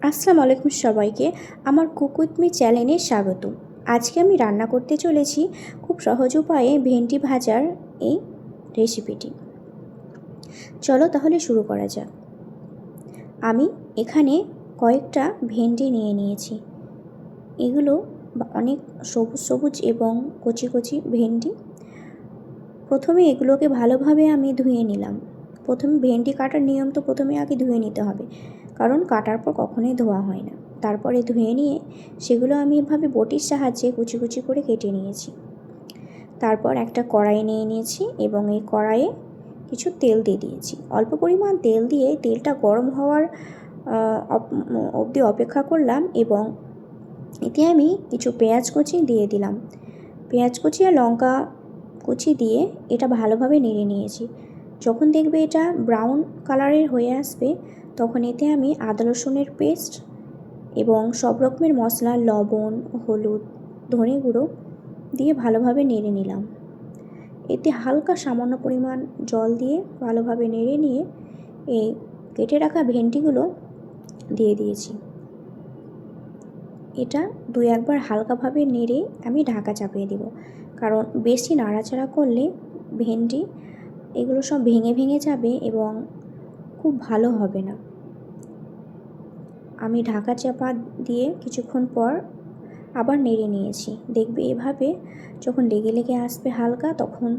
আসসালামু আলাইকুম সবাইকে। আমার কুক উইথ মি চ্যানেলে স্বাগত। আজকে আমি রান্না করতে চলেছি খুব সহজ উপায়ে ভেন্ডি ভাজার এই রেসিপিটি। চলো তাহলে শুরু করা যাক। আমি এখানে কয়েকটা ভেন্ডি নিয়ে নিয়েছি। এগুলো অনেক সবুজ সবুজ এবং কচি কচি ভেন্ডি। প্রথমে এগুলোকে ভালোভাবে আমি ধুয়ে নিলাম। প্রথমে ভেন্ডি কাটার নিয়ম তো প্রথমে আগে ধুয়ে নিতে হবে, কারণ কাটার পর কখনোই ধোয়া হয় না। তারপরে ধুয়ে নিয়ে সেগুলো আমি এভাবে বটির সাহায্যে কুচি কুচি করে কেটে নিয়েছি। তারপর একটা কড়াই নিয়ে নিয়েছি এবং এই কড়াইয়ে কিছু তেল দিয়ে দিয়েছি। অল্প পরিমাণ তেল দিয়ে তেলটা গরম হওয়ার অবধি অপেক্ষা করলাম এবং এতে আমি কিছু পেঁয়াজ কুচি দিয়ে দিলাম। পেঁয়াজ কুচি আর লঙ্কা কুচি দিয়ে এটা ভালোভাবে নেড়ে নিয়েছি। যখন দেখবে এটা ব্রাউন কালারের হয়ে আসবে, তখন এতে আমি আদা রসুনের পেস্ট এবং সব রকমের মশলা, লবণ, হলুদ, ধনে গুঁড়ো দিয়ে ভালোভাবে নেড়ে নিলাম। এতে হালকা সামান্য পরিমাণ জল দিয়ে ভালোভাবে নেড়ে নিয়ে এই কেটে রাখা ভেন্ডিগুলো দিয়ে দিয়েছি। এটা দুই একবার হালকাভাবে নেড়ে আমি ঢাকা চাপিয়ে দেব, কারণ বেশি নাড়াচাড়া করলে ভেন্ডি এগুলো সব ভেঙে ভেঙে যাবে এবং খুব ভালো হবে না। আমি ঢাকা চাপা দিয়ে কিছুক্ষণ পর আবার নেড়ে নিয়েছি। দেখবে এভাবে যখন লেগে লেগে আসবে হালকা, তখন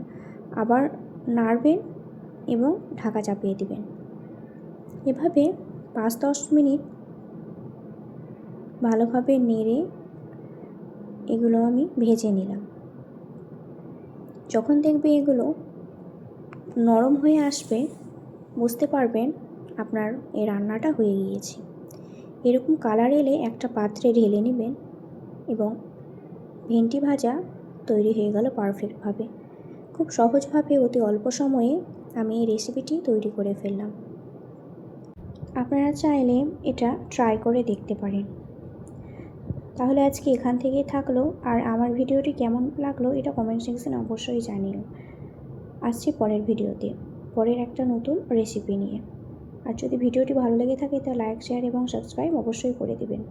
আবার নাড়বেন এবং ঢাকা চাপিয়ে দিবেন। এভাবে 5-10 মিনিট ভালোভাবে নেড়ে এগুলো আমি ভেজে নিলাম। যখন দেখবে এগুলো নরম হয়ে আসবে, বুঝতে পারবেন আপনার এই রান্নাটা হয়ে গিয়েছে। এরকম কালার এলে একটা পাত্রে ঢেলে নেবেন এবং ভেন্ডি ভাজা তৈরি হয়ে গেল পারফেক্টভাবে। খুব সহজভাবে অতি অল্প সময়ে আমি এই রেসিপিটি তৈরি করে ফেললাম। আপনারা চাইলে এটা ট্রাই করে দেখতে পারেন। তাহলে আজকে এখান থেকেই থাকলো। আর আমার ভিডিওটি কেমন লাগলো এটা কমেন্ট সেকশনে অবশ্যই জানিও। আসছি পরের ভিডিওতে, পরের একটা নতুন রেসিপি নিয়ে। আর যদি ভিডিওটি ভালো লেগে থাকে তাহলে লাইক, শেয়ার এবং সাবস্ক্রাইব অবশ্যই করে দেবেন।